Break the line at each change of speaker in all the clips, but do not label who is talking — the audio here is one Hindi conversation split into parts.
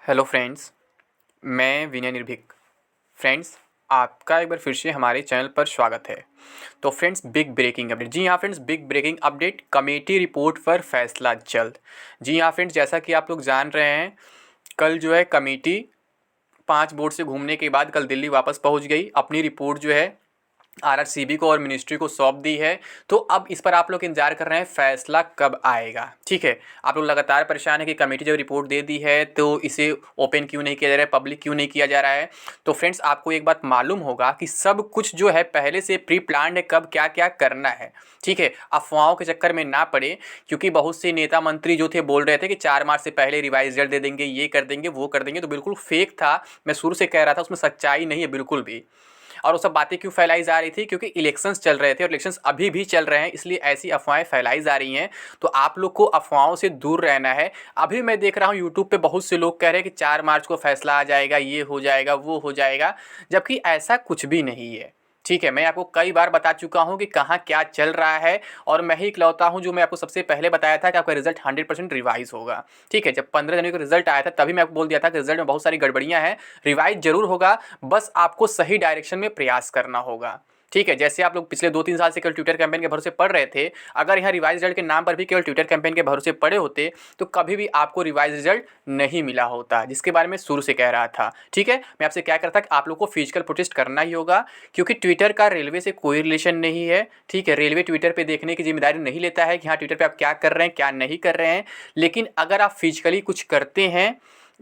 हेलो फ्रेंड्स, मैं विनय निर्भीक। फ्रेंड्स, आपका एक बार फिर से हमारे चैनल पर स्वागत है। तो फ्रेंड्स, बिग ब्रेकिंग अपडेट। जी हाँ friends, big breaking update, committee report पर फैसला जल्द। जी हाँ फ्रेंड्स, जैसा कि आप लोग जान रहे हैं, कल जो है कमेटी 5 बोर्ड से घूमने के बाद कल दिल्ली वापस पहुंच गई। अपनी रिपोर्ट जो है आरआरसीबी को और मिनिस्ट्री को सौंप दी है। तो अब इस पर आप लोग इंतजार कर रहे हैं फैसला कब आएगा। ठीक है, आप लोग लगातार परेशान है कि कमेटी जब रिपोर्ट दे दी है तो इसे ओपन क्यों नहीं किया जा रहा है, पब्लिक क्यों नहीं किया जा रहा है। तो फ्रेंड्स, आपको एक बात मालूम होगा कि सब कुछ जो है पहले से प्री प्लान्ड है, कब क्या क्या करना है। ठीक है, अफवाहों के चक्कर में ना पड़े, क्योंकि बहुत से नेता मंत्री जो थे बोल रहे थे कि 4 मार्च से पहले रिवाइज रिजल्ट दे देंगे, ये कर देंगे, वो कर देंगे। तो बिल्कुल फेक था। मैं शुरू से कह रहा था, उसमें सच्चाई नहीं है बिल्कुल भी। और वो सब बातें क्यों फैलाई जा रही थी, क्योंकि इलेक्शंस चल रहे थे और इलेक्शंस अभी भी चल रहे हैं, इसलिए ऐसी अफवाहें फैलाई जा रही हैं। तो आप लोग को अफवाहों से दूर रहना है। अभी मैं देख रहा हूँ यूट्यूब पे बहुत से लोग कह रहे हैं कि 4 मार्च को फैसला आ जाएगा, ये हो जाएगा, वो हो जाएगा, जबकि ऐसा कुछ भी नहीं है। ठीक है, मैं आपको कई बार बता चुका हूँ कि कहाँ क्या चल रहा है, और मैं ही इकलौता हूँ जो मैं आपको सबसे पहले बताया था कि आपका रिजल्ट 100% रिवाइज होगा। ठीक है, जब 15 जनवरी को रिजल्ट आया था तभी मैं आपको बोल दिया था कि रिजल्ट में बहुत सारी गड़बड़ियाँ हैं, रिवाइज जरूर होगा, बस आपको सही डायरेक्शन में प्रयास करना होगा। ठीक है, जैसे आप लोग पिछले 2-3 साल से केवल ट्विटर कैंपेन के भरोसे पढ़ रहे थे, अगर यहाँ रिवाइज रिजल्ट के नाम पर भी केवल ट्विटर कैंपेन के भरोसे पढ़े होते तो कभी भी आपको रिवाइज रिजल्ट नहीं मिला होता, जिसके बारे में शुरू से कह रहा था। ठीक है, मैं आपसे क्या करता कि आप लोग को फिजिकल प्रोटेस्ट करना ही होगा, क्योंकि ट्विटर का रेलवे से कोई रिलेशन नहीं है। ठीक है, रेलवे ट्विटर पे देखने की जिम्मेदारी नहीं लेता है कि हाँ ट्विटर पे आप क्या कर रहे हैं, क्या नहीं कर रहे हैं। लेकिन अगर आप फिजिकली कुछ करते हैं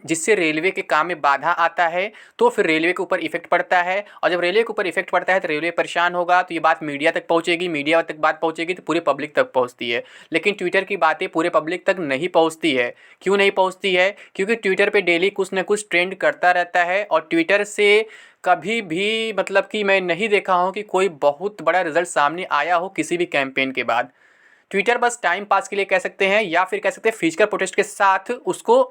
जिससे रेलवे के काम में बाधा आता है, तो फिर रेलवे के ऊपर इफेक्ट पड़ता है, और जब रेलवे के ऊपर इफेक्ट पड़ता है तो रेलवे परेशान होगा। तो ये बात मीडिया तक पहुंचेगी, मीडिया तक बात पहुंचेगी तो पूरे पब्लिक तक पहुंचती है। लेकिन ट्विटर की बातें पूरे पब्लिक तक नहीं पहुंचती है। क्यों नहीं पहुंचती है? क्योंकि ट्विटर पे डेली कुछ ना कुछ ट्रेंड करता रहता है, और ट्विटर से कभी भी मतलब कि मैं नहीं देखा हूँ कि कोई बहुत बड़ा रिजल्ट सामने आया हो किसी भी कैंपेन के बाद। ट्विटर बस टाइम पास के लिए कह सकते हैं, या फिर कह सकते हैं फिजिकल प्रोटेस्ट के साथ उसको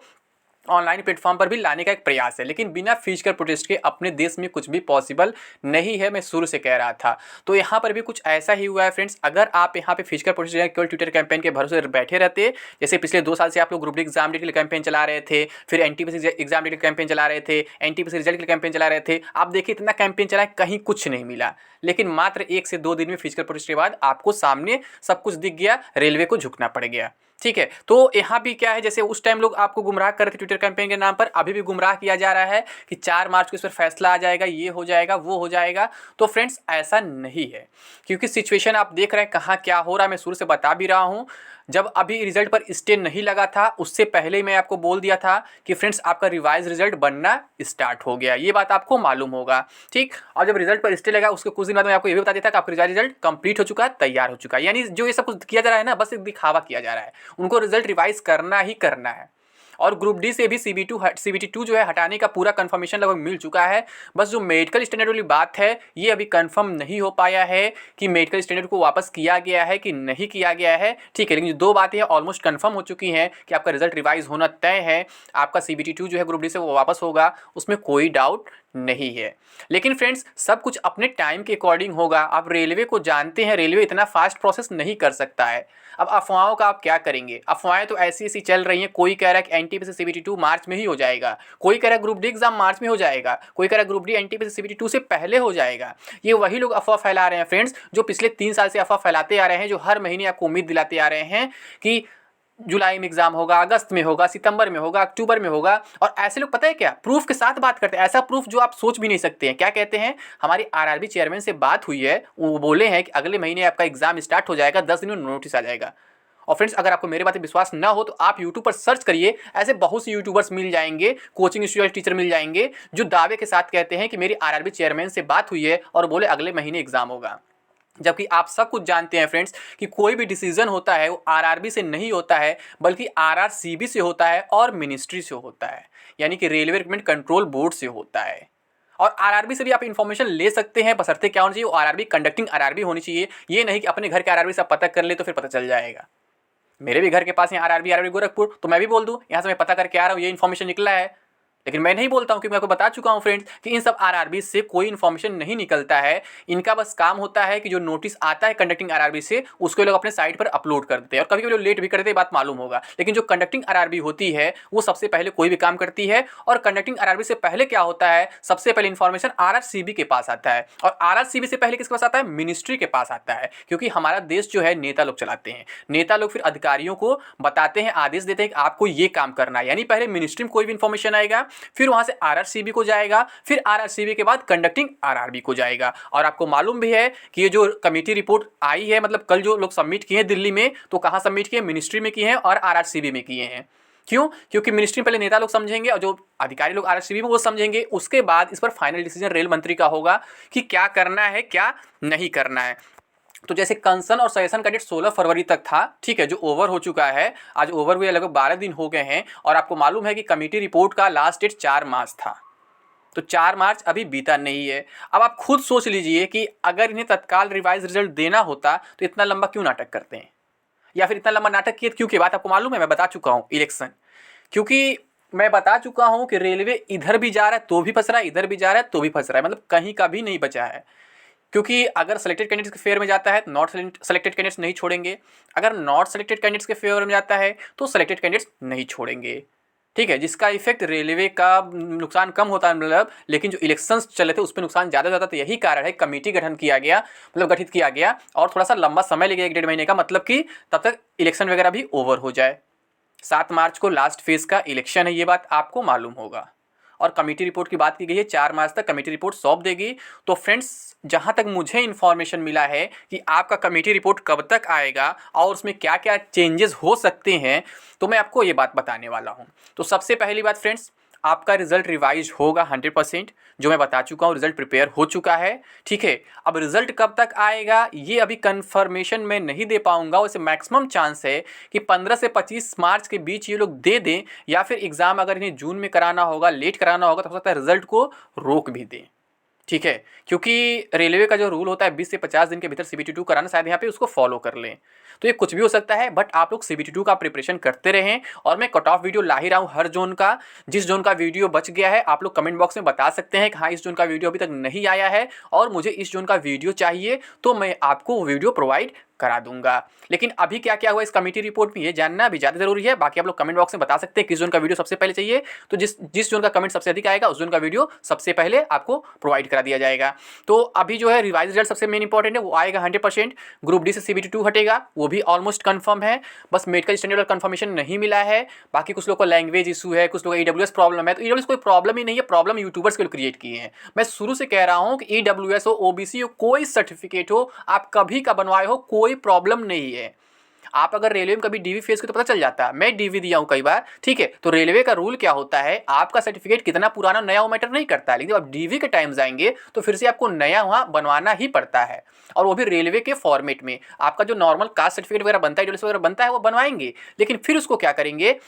ऑनलाइन प्लेटफॉर्म पर भी लाने का एक प्रयास है, लेकिन बिना फिजिकल प्रोटेस्ट के अपने देश में कुछ भी पॉसिबल नहीं है। मैं शुरू से कह रहा था, तो यहाँ पर भी कुछ ऐसा ही हुआ है फ्रेंड्स। अगर आप यहाँ पे फिजिकल प्रोटेस्ट केवल ट्विटर कैंपेन के भरोसे बैठे रहते, जैसे पिछले 2 साल से आप लोग ग्रुप डी एग्जाम के लिए कैंपेन चला रहे थे, फिर एनटीपीसी एग्जाम के लिए कैंपेन चला रहे थे, एनटीपीसी रिजल्ट के लिए कैंपेन चला रहे थे, आप देखिए इतना कैंपेन चला, कहीं कुछ नहीं मिला। लेकिन मात्र 1 से 2 दिन में फिजिकल प्रोटेस्ट के बाद आपको सामने सब कुछ दिख गया, रेलवे को झुकना पड़ गया। ठीक है, तो यहाँ भी क्या है, जैसे उस टाइम लोग आपको गुमराह कर रहे थे ट्विटर कैंपेन के नाम पर, अभी भी गुमराह किया जा रहा है कि 4 मार्च को इस पर फैसला आ जाएगा, ये हो जाएगा, वो हो जाएगा। तो फ्रेंड्स, ऐसा नहीं है, क्योंकि सिचुएशन आप देख रहे हैं कहाँ क्या हो रहा है। मैं शुरू से बता भी रहा हूँ, जब अभी रिजल्ट पर स्टे नहीं लगा था उससे पहले ही मैं आपको बोल दिया था कि फ्रेंड्स आपका रिवाइज रिजल्ट बनना स्टार्ट हो गया, ये बात आपको मालूम होगा। ठीक, और जब रिजल्ट पर स्टे लगा उसके कुछ दिन बाद मैं आपको ये भी बता देता कि आपका रिवाइज रिजल्ट कंप्लीट हो चुका है, तैयार हो चुका है। यानी जो ये सब कुछ किया जा रहा है ना, बस एक दिखावा किया जा रहा है, उनको रिजल्ट रिवाइज करना ही करना है। और ग्रुप डी से भी सीबीटी 2 जो है हटाने का पूरा कंफर्मेशन लगभग मिल चुका है। बस जो मेडिकल स्टैंडर्ड वाली बात है, ये अभी कंफर्म नहीं हो पाया है कि मेडिकल स्टैंडर्ड को वापस किया गया है कि नहीं किया गया है। ठीक है, लेकिन 2 बातें ऑलमोस्ट कंफर्म हो चुकी हैं कि आपका रिजल्ट रिवाइज होना तय है, आपका सीबीटी 2 जो है ग्रुप डी से वो वापस होगा, उसमें कोई डाउट नहीं है। लेकिन फ्रेंड्स, सब कुछ अपने टाइम के अकॉर्डिंग होगा। आप रेलवे को जानते हैं, रेलवे इतना फास्ट प्रोसेस नहीं कर सकता है। अब अफवाहों का आप क्या करेंगे? अफवाहें तो ऐसी ऐसी चल रही हैं, कोई कह रहा है कि एनटीपीसी सीबीटी 2 मार्च में ही हो जाएगा, कोई कह रहा है ग्रुप डी एग्जाम मार्च में हो जाएगा, कोई कह रहा है ग्रुप डी एनटीपीसी सीबीटी 2 से पहले हो जाएगा। ये वही लोग अफवाह फैला रहे हैं फ्रेंड्स, जो पिछले 3 साल से अफवाह फैलाते आ रहे हैं, जो हर महीने आपको उम्मीद दिलाते आ रहे हैं कि जुलाई में एग्जाम होगा, अगस्त में होगा, सितंबर में होगा, अक्टूबर में होगा। और ऐसे लोग पता है क्या प्रूफ के साथ बात करते हैं, ऐसा प्रूफ जो आप सोच भी नहीं सकते हैं। क्या कहते हैं, हमारी आरआरबी चेयरमैन से बात हुई है, वो बोले हैं कि अगले महीने आपका एग्जाम स्टार्ट हो जाएगा, 10 दिन में नोटिस आ जाएगा। और फ्रेंड्स, अगर आपको मेरी बातें विश्वास ना हो तो आप यूट्यूब पर सर्च करिए, ऐसे बहुत से यूट्यूबर्स मिल जाएंगे, कोचिंग इंस्टीट्यूट टीचर मिल जाएंगे, जो दावे के साथ कहते हैं कि मेरी आरआरबी चेयरमैन से बात हुई है और बोले अगले महीने एग्जाम होगा। जबकि आप सब कुछ जानते हैं फ्रेंड्स कि कोई भी डिसीजन होता है वो आरआरबी से नहीं होता है, बल्कि आरआरसीबी से होता है और मिनिस्ट्री से होता है, यानी कि रेलवे रिक्रूटमेंट कंट्रोल बोर्ड से होता है। और आरआरबी से भी आप इन्फॉर्मेशन ले सकते हैं, बशर्ते क्या होनी चाहिए, वो आरआरबी कंडक्टिंग आरआरबी होनी चाहिए। ये नहीं कि अपने घर के आरआरबी से आप पता कर ले तो फिर पता चल जाएगा। मेरे भी घर के पास यहाँ आरआरबी गोरखपुर, तो मैं भी बोल दूँ यहाँ से मैं पता करके आ रहा हूँ, ये इन्फॉर्मेशन निकला है, लेकिन मैं नहीं बोलता हूँ, क्योंकि मैं आपको बता चुका हूँ फ्रेंड्स कि इन सब आरआरबी से कोई इन्फॉर्मेशन नहीं निकलता है। इनका बस काम होता है कि जो नोटिस आता है कंडक्टिंग आरआरबी से, उसको लोग अपने साइट पर अपलोड कर देते हैं, और कभी कभी लेट भी करते हैं, बात मालूम होगा। लेकिन जो कंडक्टिंग आरआरबी होती है वो सबसे पहले कोई भी काम करती है, और कंडक्टिंग आरआरबी से पहले क्या होता है, सबसे पहले इन्फॉर्मेशन आरआरसीबी के पास आता है, और आरआरसीबी से पहले किसके पास आता है, मिनिस्ट्री के पास आता है। क्योंकि हमारा देश जो है नेता लोग चलाते हैं, नेता लोग फिर अधिकारियों को बताते हैं, आदेश देते हैं कि आपको ये काम करना है। यानी पहले मिनिस्ट्री में कोई भी इन्फॉर्मेशन आएगा, फिर वहां से आरआरसीबी को जाएगा, फिर आरआरसीबी के बाद कंडक्टिंग आरआरबी को जाएगा। और आपको मालूम भी है कि ये जो कमेटी रिपोर्ट आई है, मतलब कल जो लोग सबमिट किए हैं दिल्ली में, तो कहां सबमिट किए, मिनिस्ट्री में किए हैं और आरआरसीबी में किए हैं। क्यों? क्योंकि मिनिस्ट्री में पहले नेता लोग समझेंगे और जो अधिकारी लोग आरआरसीबी में वो समझेंगे, उसके बाद इस पर फाइनल डिसीजन रेल मंत्री का होगा कि क्या करना है क्या नहीं करना है। तो जैसे कंसर्न और सजेशन का डेट 16 फरवरी तक था, ठीक है, जो ओवर हो चुका है, आज ओवर हुए लगभग 12 दिन हो गए हैं। और आपको मालूम है कि कमेटी रिपोर्ट का लास्ट डेट 4 मार्च था, तो 4 मार्च अभी बीता नहीं है। अब आप खुद सोच लीजिए कि अगर इन्हें तत्काल रिवाइज रिजल्ट देना होता तो इतना लंबा क्यों नाटक करते हैं, या फिर इतना लंबा नाटक किए क्यों? की बात आपको मालूम है, मैं बता चुका हूँ, इलेक्शन। क्योंकि मैं बता चुका हूँ कि रेलवे इधर भी जा रहा है तो भी फंस रहा है, इधर भी जा रहा है तो भी फंस रहा है, मतलब कहीं का भी नहीं बचा है। क्योंकि अगर सेलेक्टेड कैंडिडेट्स के फेवर में जाता है तो नॉट सेलेक्टेड कैंडिडेट्स नहीं छोड़ेंगे, अगर नॉट सेलेक्टेड कैंडिडेट्स के फेवर में जाता है तो सेलेक्टेड कैंडिडेट्स नहीं छोड़ेंगे, ठीक है, जिसका इफेक्ट रेलवे का नुकसान कम होता है, मतलब, लेकिन जो इलेक्शंस चले थे उस पर नुकसान ज़्यादा होता। तो यही कारण है कमेटी गठन किया गया, मतलब गठित किया गया, और थोड़ा सा लंबा समय लगेगा, 1 डेढ़ महीने का, मतलब कि तब तक इलेक्शन वगैरह भी ओवर हो जाए। 7 मार्च को लास्ट फेज का इलेक्शन है, ये बात आपको मालूम होगा। और कमेटी रिपोर्ट की बात की गई है, 4 मार्च तक कमेटी रिपोर्ट सौंप देगी। तो फ्रेंड्स, जहाँ तक मुझे इन्फॉर्मेशन मिला है कि आपका कमेटी रिपोर्ट कब तक आएगा और उसमें क्या क्या चेंजेस हो सकते हैं, तो मैं आपको ये बात बताने वाला हूँ। तो सबसे पहली बात फ्रेंड्स, आपका रिजल्ट रिवाइज होगा 100%, जो मैं बता चुका हूँ, रिजल्ट प्रिपेयर हो चुका है, ठीक है। अब रिजल्ट कब तक आएगा ये अभी कंफर्मेशन मैं नहीं दे पाऊंगा, वैसे मैक्सिमम चांस है कि 15 से 25 मार्च के बीच ये लोग दे दें, या फिर एग्ज़ाम अगर इन्हें जून में कराना होगा, लेट कराना होगा, तो हो सकता है रिजल्ट को रोक भी दें, ठीक है। क्योंकि रेलवे का जो रूल होता है 20 से 50 दिन के भीतर CBT2 कराना, शायद यहाँ पे उसको फॉलो कर लें, तो ये कुछ भी हो सकता है। बट आप लोग CBT2 का प्रिपरेशन करते रहें, और मैं कट ऑफ वीडियो ला ही रहा हूँ हर जोन का। जिस जोन का वीडियो बच गया है आप लोग कमेंट बॉक्स में बता सकते हैं कि हाँ इस जोन का वीडियो अभी तक नहीं आया है और मुझे इस जोन का वीडियो चाहिए, तो मैं आपको वो वीडियो प्रोवाइड करा दूंगा। लेकिन अभी क्या क्या हुआ इस कमेटी रिपोर्ट में ये जानना अभी ज़्यादा जरूरी है। बाकी आप लोग कमेंट बॉक्स में बता सकते हैं किस जोन का वीडियो सबसे पहले चाहिए, तो जिस जोन का कमेंट सबसे अधिक आएगा उस जोन का वीडियो सबसे पहले आपको प्रोवाइड करा दिया जाएगा। तो अभी जो है रिवाइज रिजल्ट सबसे मेन इंपॉर्टेंट है, वो आएगा 100%। ग्रुप डी से CBT2 हटेगा, वो भी ऑलमोस्ट कन्फर्म है, बस मेडिकल स्टैंडर्ड का कन्फर्मेशन नहीं मिला है। बाकी कुछ लोग को लैंग्वेज इशू है, कुछ लोग को EWS प्रॉब्लम है, तो EWS कोई प्रॉब्लम ही नहीं है, प्रॉब्लम यूट्यूबर्स के लिए क्रिएट किए हैं। मैं शुरू से कह रहा हूँ कि EWS हो, OBC हो, कोई सर्टिफिकेट हो, आप कभी का बनवाए हो, कोई प्रॉब्लम नहीं है। आप अगर रेलवे में कभी DV फेस के तो पता चल जाता है, मैं DV दिया हूँ कई बार, ठीक है। तो रेलवे का रूल क्या होता है, आपका सर्टिफिकेट कितना पुराना नया वो मैटर नहीं करता है, लेकिन जब आप DV के टाइम जाएंगे तो फिर से आपको नया वहाँ बनवाना ही पड़ता है, और वो भी रेलवे के फॉर्मेट में। आपका जो नॉर्मल कास्ट सर्टिफिकेट वगैरह बनता है, EWS वगैरह बनता है, वो बनवाएंगे, लेकिन फिर उसको क्या करेंगे,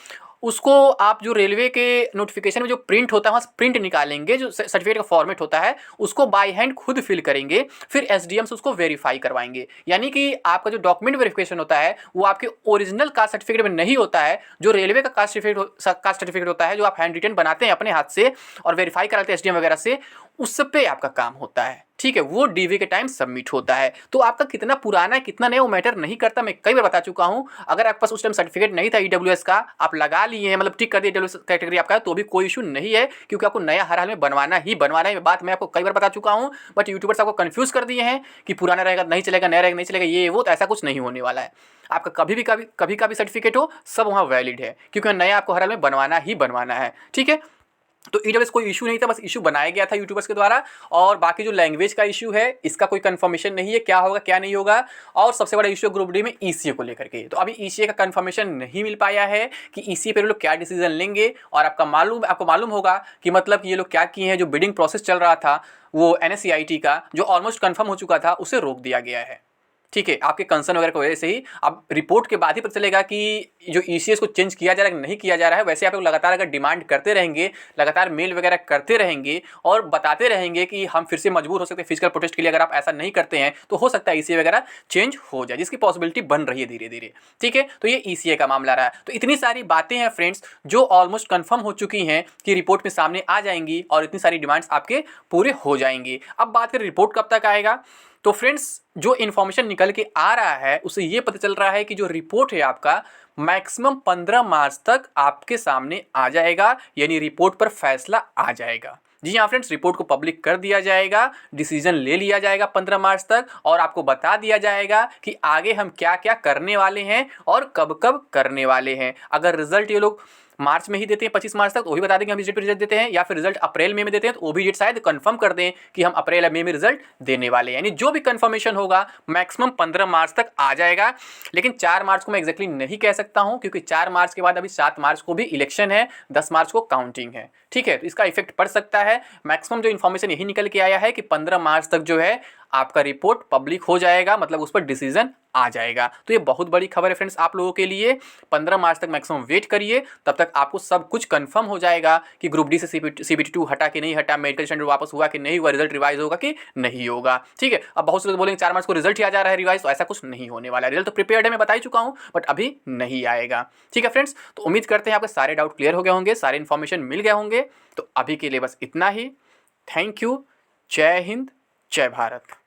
उसको आप जो रेलवे के नोटिफिकेशन में जो प्रिंट होता है वहाँ प्रिंट निकालेंगे, जो सर्टिफिकेट का फॉर्मेट होता है उसको बाय हैंड खुद फिल करेंगे, फिर SDM से उसको वेरीफाई करवाएंगे। यानी कि आपका जो डॉक्यूमेंट वेरिफिकेशन होता है वो आपके ओरिजिनल कास्ट सर्टिफिकेट में नहीं होता है, जो रेलवे का कास्ट सर्टिफिकेट होता है, जो आप हैंड रिटन बनाते हैं अपने हाथ से और वेरीफाई कराते हैं SDM वगैरह से, उस सब पे आपका काम होता है, ठीक है। वो DV के टाइम सबमिट होता है। तो आपका कितना पुराना है कितना नया वो मैटर नहीं करता, मैं कई बार बता चुका हूँ। अगर आपके पास उस टाइम सर्टिफिकेट नहीं था EWS का, आप लगा लिए हैं, मतलब टिक कर दिए EWS कैटेगरी आपका, तो भी कोई इशू नहीं है, क्योंकि आपको नया हर हाल में बनवाना ही बनवाना है। बात मैं आपको कई बार बता चुका हूँ, बट यूट्यूबर्स आपको कन्फ्यूज़ कर दिए हैं कि पुराना रहेगा नहीं चलेगा, नया रहेगा नहीं चलेगा, ये वो, तो ऐसा कुछ नहीं होने वाला है। आपका कभी का भी सर्टिफिकेट हो, सब वहाँ वैलिड है, क्योंकि नया आपको हर हाल में बनवाना ही बनवाना है, ठीक है। तो EWS कोई इशू नहीं था, बस इशू बनाया गया था यूट्यूबर्स के द्वारा। और बाकी जो लैंग्वेज का इशू है, इसका कोई कंफर्मेशन नहीं है, क्या होगा क्या नहीं होगा। और सबसे बड़ा इशू है ग्रुप डी में ECA को लेकर के, तो अभी ECA का कंफर्मेशन नहीं मिल पाया है कि ECA पे लोग क्या डिसीजन लेंगे। और आपको मालूम होगा कि मतलब ये लोग क्या किए हैं, जो बिडिंग प्रोसेस चल रहा था वो NSCIT का, जो ऑलमोस्ट कन्फर्म हो चुका था, उसे रोक दिया गया है, ठीक है, आपके कंसर्न वगैरह की वजह से ही अब रिपोर्ट के बाद ही पता चलेगा कि जो ईसीएस को चेंज किया जा रहा है कि नहीं किया जा रहा है। वैसे आप लोग लगातार अगर डिमांड करते रहेंगे, लगातार मेल वगैरह करते रहेंगे और बताते रहेंगे कि हम फिर से मजबूर हो सकते हैं फिजिकल प्रोटेस्ट के लिए, अगर आप ऐसा नहीं करते हैं तो हो सकता है ईसीए वगैरह चेंज हो जाए, जिसकी पॉसिबिलिटी बन रही है धीरे धीरे। ठीक है, तो ये ईसीए का मामला रहा है। तो इतनी सारी बातें हैं फ्रेंड्स जो ऑलमोस्ट कंफर्म हो चुकी हैं कि रिपोर्ट में सामने आ जाएंगी और इतनी सारी डिमांड्स आपके पूरे हो जाएंगी। अब बात करें रिपोर्ट कब तक आएगा, तो फ्रेंड्स जो इन्फॉर्मेशन निकल के आ रहा है उससे ये पता चल रहा है कि जो रिपोर्ट है आपका मैक्सिमम 15 मार्च तक आपके सामने आ जाएगा, यानी रिपोर्ट पर फैसला आ जाएगा। जी हाँ फ्रेंड्स, रिपोर्ट को पब्लिक कर दिया जाएगा, डिसीजन ले लिया जाएगा 15 मार्च तक और आपको बता दिया जाएगा कि आगे हम क्या क्या करने वाले हैं और कब कब करने वाले हैं। अगर रिजल्ट ये लोग मार्च में ही देते हैं 25 मार्च तक, तो वो भी बता देंगे हम इस डेट पर रिजल्ट देते हैं, या फिर रिजल्ट अप्रैल में देते हैं तो वो भी डेट शायद कंफर्म कर दें कि हम अप्रैल या मई में रिजल्ट देने वाले हैं। यानी जो भी कंफर्मेशन होगा मैक्सिमम 15 मार्च तक आ जाएगा। लेकिन 4 मार्च को मैं एग्जैक्टली नहीं कह सकता हूं, क्योंकि 4 मार्च के बाद अभी 7 मार्च को भी इलेक्शन है, 10 मार्च को काउंटिंग है। ठीक है, तो इसका इफेक्ट पड़ सकता है। मैक्सिमम जो इन्फॉर्मेशन यही निकल के आया है कि 15 मार्च तक जो है आपका रिपोर्ट पब्लिक हो जाएगा, मतलब उस पर डिसीजन आ जाएगा। तो ये बहुत बड़ी खबर है फ्रेंड्स आप लोगों के लिए। 15 मार्च तक मैक्सिमम वेट करिए, तब तक आपको सब कुछ कंफर्म हो जाएगा कि ग्रुप डी से सीबीटी 2 हटा कि नहीं हटा, मेडिकल स्टैंडर्ड वापस हुआ कि नहीं हुआ, रिजल्ट रिवाइज होगा कि नहीं होगा। ठीक है, अब बहुत से लोग बोलेंगे 4 मार्च को रिजल्ट ही आ जा रहा है रिवाइज, तो ऐसा कुछ नहीं होने वाला है। रिजल्ट तो प्रिपेयर्ड है, मैं बता ही चुका हूँ, बट अभी नहीं आएगा। ठीक है फ्रेंड्स, तो उम्मीद करते हैं आपके सारे डाउट क्लियर हो गए होंगे, सारे इन्फॉर्मेशन मिल गए होंगे। तो अभी के लिए बस इतना ही। Thank you. जय हिंद, जय भारत।